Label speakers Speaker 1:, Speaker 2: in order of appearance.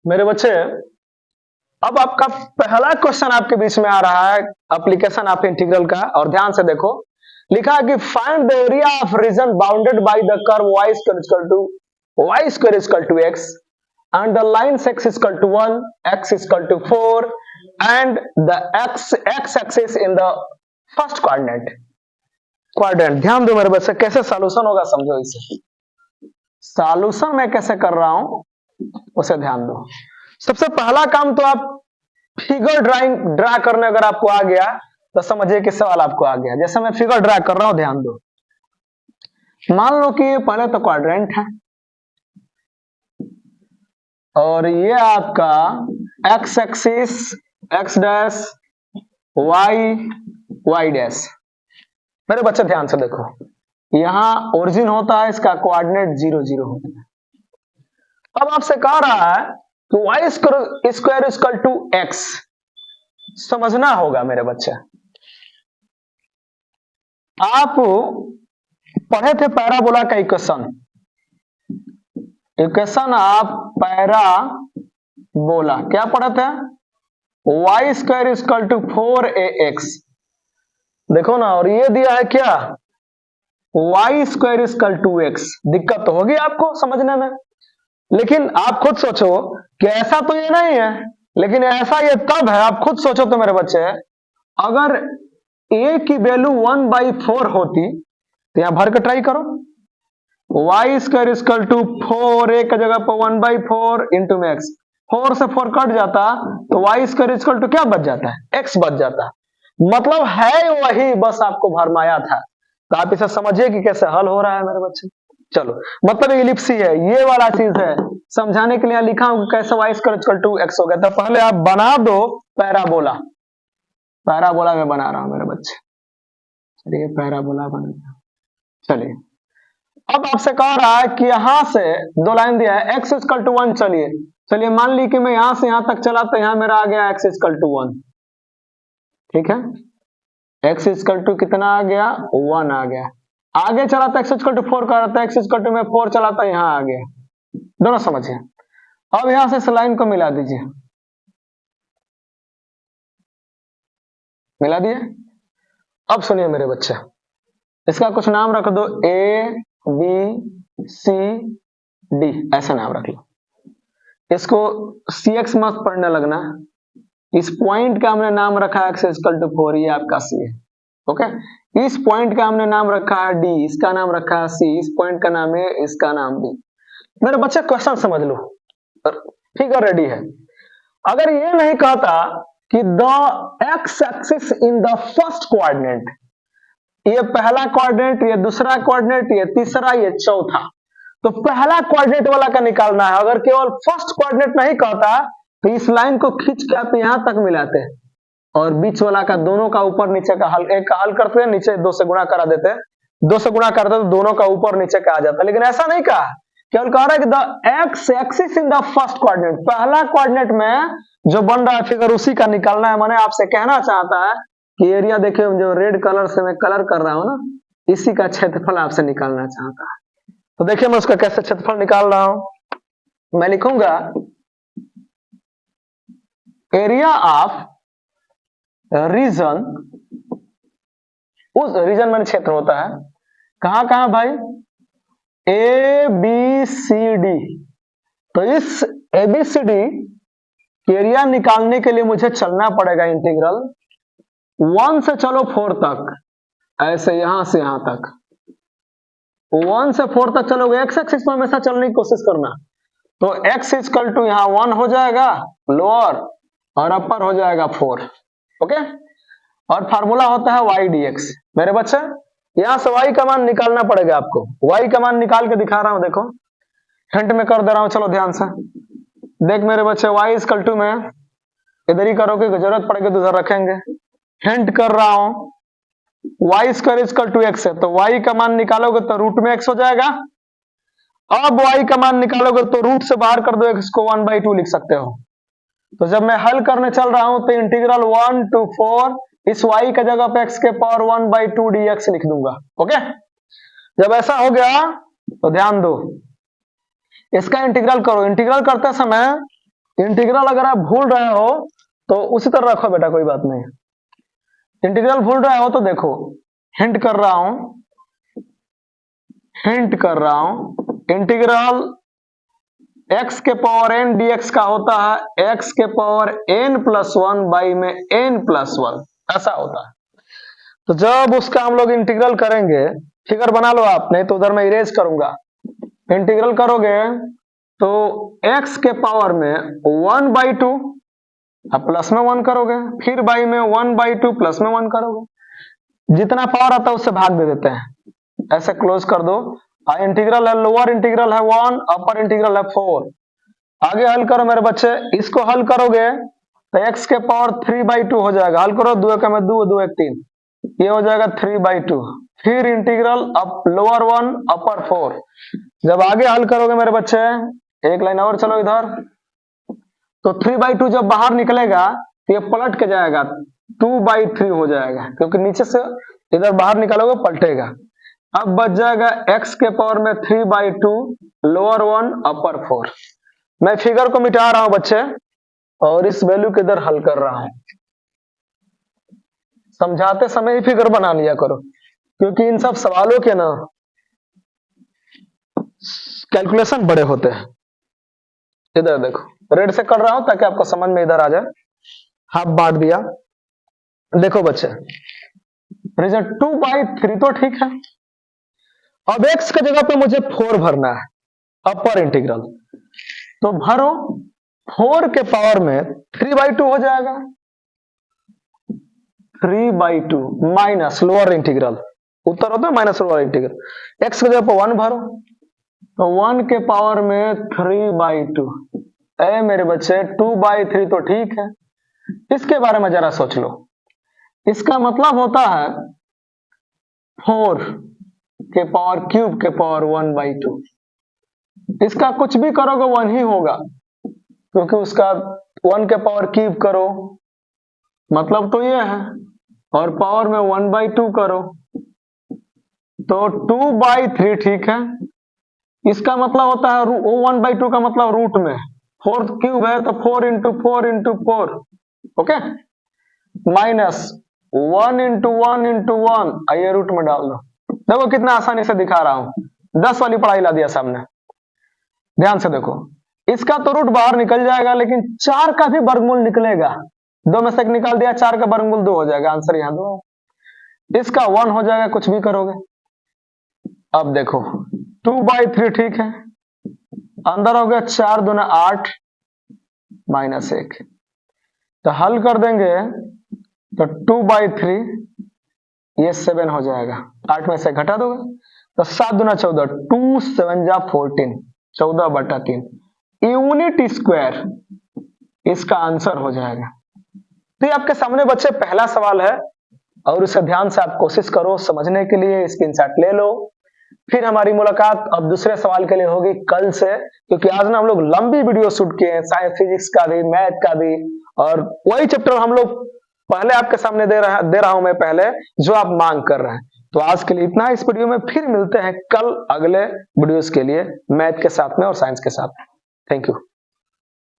Speaker 1: मेरे बच्चे, अब आपका पहला क्वेश्चन आपके बीच में आ रहा है एप्लीकेशन ऑफ इंटीग्रल का, और ध्यान से देखो। लिखा है कि find the area of region bounded by the curve y square equal to x and the lines x equal to 1, x equal to 4 and the x axis in the first quadrant। ध्यान दो मेरे बच्चे, कैसे solution होगा समझो इसे। Solution मैं कैसे कर रहा हूं उसे ध्यान दो। सबसे पहला काम तो आप फिगर ड्रा करने अगर आपको आ गया तो समझिए कि सवाल आपको आ गया। जैसे मैं फिगर ड्रा कर रहा हूं, ध्यान दो। मान लो कि पहले तो क्वाड्रेंट है और ये आपका X axis X dash Y dash. मेरे बच्चे ध्यान से देखो, यहां ओरिजिन होता है, इसका कोऑर्डिनेट 0 0 होता है। अब आपसे कह रहा है कि Y square equal to X, समझना होगा मेरे बच्चे। आप पढ़े थे पैराबोला का इक्वेशन आप पैराबोला क्या पढ़े थे? Y square equal to 4ax। देखो ना, और ये दिया है क्या? Y square equal to x। दिक्कत तो होगी आपको समझने में, लेकिन आप खुद सोचो कि ऐसा तो ये नहीं है, लेकिन ऐसा ये तब है। आप खुद सोचो तो मेरे बच्चे, अगर a की वैल्यू 1/4 होती तो यहां भर के ट्राई करो। Y square equal to 4, a की जगह पर 1/4 इंटू में x। 4 से 4 कट जाता तो वाई स्क्वायर इक्वल टू क्या बच जाता है? x बच जाता। मतलब है वही, बस आपको भरमाया था। तो आप इसे समझिए कि कैसे हल हो रहा है मेरे बच्चे। चलो, मतलब इलिप्सी है, ये वाला चीज है। समझाने के लिए लिखा हूं कैसे Y square equal to x हो गया। तो पहले आप बना दो पैराबोला। पैराबोला में बना रहा हूं मेरे बच्चे। चलिए पैराबोला बना। चलिए, अब आपसे कह रहा है कि यहां से दो लाइन दिया है, x इक्वल टू 1। चलिए मान ली कि मैं यहां से यहां तक चला तो यहां मेरा आ गया x इक्वल टू 1। ठीक है, x इक्वल टू कितना आ गया? 1 आ गया। आगे चला तो x इक्वल टू 4 कर रहा था, x इक्वल टू में 4 चला तो यहां आ गया। दोनों समझिए। अब यहां से इस लाइन को मिला दीजिए, मिला दिए। अब सुनिए मेरे बच्चे, इसका कुछ नाम रख दो, A B C D, ऐसा नाम रख लो। इसको CX मत पढ़ने लगना। इस पॉइंट का हमने नाम रखा है x इक्वल टू 4, ये आपका C है। ओके, इस पॉइंट का हमने नाम रखा है D, इसका नाम रखा है C, इस पॉइंट का नाम है, इसका नाम D। मेरे बच्चे क्वेश्चन समझ लो, फिगर रेडी है। अगर ये नहीं कहता कि the x axis in the first coordinate, ये पहला कोऑर्डिनेट, ये दूसरा कोऑर्डिनेट, ये तीसरा, ये चौथा, तो पहला कोऑर्डिनेट वाला का निकालना है। अगर केवल फर्स्ट कोऑर्डिनेट नहीं कहता तो इस लाइन को खींच के आप यहां तक मिलाते और बीच वाला का दोनों का ऊपर नीचे का हल, एक का हल करते हैं, नीचे 2 से गुणा करा देते, 2 से गुणा करते तो दोनों का ऊपर नीचे का आ जाता। लेकिन ऐसा नहीं कहा, केवल कह रहा है कि the x axis in the first coordinate, पहला कोऑर्डिनेट में जो बन रहा है फिगर उसी का निकालना है। मैंने आपसे कहना चाहता है कि एरिया देखिए, जो रेड कलर से मैं कलर कर रहा हूं ना, इसी का क्षेत्रफल आपसे निकालना चाहता है। तो देखिए मैं उसका कैसे क्षेत्रफल निकाल रहा हूं। मैं लिखूंगा एरिया ऑफ रीजन, उस रीजन में क्षेत्र होता है कहां कहां भाई? A B C D। तो इस ABCD एरिया निकालने के लिए मुझे चलना पड़ेगा इंटीग्रल 1 से चलो 4 तक, ऐसे यहां से यहां तक 1 से 4 तक चलोगे, एक्स एक्सिस में हमेशा चलने की कोशिश करना। तो x इक्वल टू यहां 1 हो जाएगा लोअर, और अपर हो जाएगा 4। ओके, और फार्मूला होता है y dx। मेरे बच्चे, यहां से y का मान निकालना पड़ेगा आपको। y का मान निकाल के दिखा रहा हूं, देखो हिंट में कर दे रहा हूं। चलो ध्यान से देख मेरे बच्चे, y इक्वल टू में इधर ही करोगे, जरूरत पड़ेगी तो उधर रखेंगे। हिंट कर रहा हूं, y square equal to x है, तो y का मान निकालोगे तो रूट में x हो जाएगा। अब y का मान निकालोगे तो रूट से बाहर कर दो, x को 1/2 लिख सकते हो। तो जब मैं हल करने चल रहा हूं तो इंटीग्रल 1 to 4 इस y का जगह पे x के पावर 1/2 dx लिख दूंगा। ओके, जब ऐसा हो गया तो ध्यान दो, इसका इंटीग्रल करो। इंटीग्रल करते समय इंटीग्रल अगर आप भूल रहे हो तो उसी तरह रखो बेटा, कोई बात नहीं। इंटीग्रल भूल रहे हो तो देखो, हिंट कर रहा हूं, इंटीग्रल x के पावर n dx का होता है x के पावर n+1 बाई में n+1, ऐसा होता है। तो जब उसका हम लोग इंटीग्रल करेंगे, फिगर बना लो आप, नहीं तो उधर मैं इरेज करूंगा। इंटीग्रल करोगे तो x के पावर में 1/2, अब प्लस में 1 करोगे, फिर बाई में 1/2 प्लस में 1 करोगे, जितना पावर आता है उससे भाग दे देते हैं, ऐसे क्लोज कर दो। इंटीग्रल है, लोअर इंटीग्रल है 1, अपर इंटीग्रल है 4। आगे हल करो मेरे बच्चे, इसको हल करोगे तो x के पावर 3/2 हो जाएगा। हल करो, 2 में 2, 2 1 3, ये हो जाएगा 3/2। फिर इंटीग्रल अप लोअर 1 अपर 4। जब आगे हल करोगे मेरे बच्चे, एक लाइन और चलो इधर, तो 3/2 जब बाहर निकलेगा तो ये पलट के जाएगा, 2/3 हो जाएगा, क्योंकि नीचे से इधर बाहर निकालोगे पलटेगा। अब बच जाएगा x के पावर में 3/2 लोअर 1 अपर 4। मैं फिगर को मिटा रहा हूं बच्चे और इस वैल्यू के इधर हल कर रहा हूं। समझाते समय ही फिगर बना लिया करो, क्योंकि इन सब सवालों के ना कैलकुलेशन बड़े होते हैं। इधर देखो, रेड से कर रहा हूं ताकि आपको समझ में इधर आ जाए। हाफ बांट दिया। देखो बच्चे, रिजल्ट 2/3 तो ठीक है। अब x की जगह पे मुझे 4 भरना है, अपर इंटीग्रल, तो भरो। 4 के पावर में 3/2 हो जाएगा, 3/2 माइनस लोअर इंटीग्रल, उत्तर होता है माइनस लोअर इंटीग्रल। x की जगह पे 1 भरो, तो 1 के पावर में 3/2। ए मेरे बच्चे 2/3 तो ठीक है। इसके बारे में जरा सोच लो, इसका मतलब होता है 4 के पावर क्यूब के पावर 1/2। इसका कुछ भी करोगे 1 ही होगा, क्योंकि उसका 1 के पावर क्यूब करो मतलब तो ये है, और पावर में 1/2 करो तो 2/3 ठीक है। इसका मतलब होता है 1/2 का मतलब रूट में 4 क्यूब है तो 4 into 4 into 4, okay, minus 1 into 1 into 1, आइए रूट में डाल दो। देखो कितना आसानी से दिखा रहा हूं, 10 वाली पढ़ाई ला दिया सामने। ध्यान से देखो, इसका तो रूट बाहर निकल जाएगा, लेकिन 4 का भी वर्गमूल निकलेगा। 2 में से 1 निकाल दिया, 4 का वर्गमूल 2 हो जाएगा, आंसर यहां 2। इसका 1 हो जाएगा, कुछ भी करोगे। अब देखो 2/3 ठीक है, अंदर हो गया 4 दूना 8 माइनस 1, तो हल कर देंगे तो 2/3 ये 7 हो जाएगा, 8 में से घटा दोगे तो 7 दूना 14, 2 7 जा 14, 14/3 यूनिट स्क्वायर इसका आंसर हो जाएगा। तो ये आपके सामने बच्चे पहला सवाल है, और उसे ध्यान से आप कोशिश करो समझने के लिए, स्क्रीनशॉट ले लो। फिर हमारी मुलाकात अब दूसरे सवाल के लिए होगी कल से, क्योंकि आज ना हम लोग लंबी वीडियो शूट किए हैं, साइंस फिजिक्स का भी, मैथ का भी, और वही चैप्टर हम लोग पहले आपके सामने दे रहा हूं मैं पहले, जो आप मांग कर रहे हैं। तो आज के लिए इतना, इस वीडियो में फिर मिलते हैं कल अगले वीडियोस के लिए, मैथ के साथ में और साइंस के साथ। Thank you.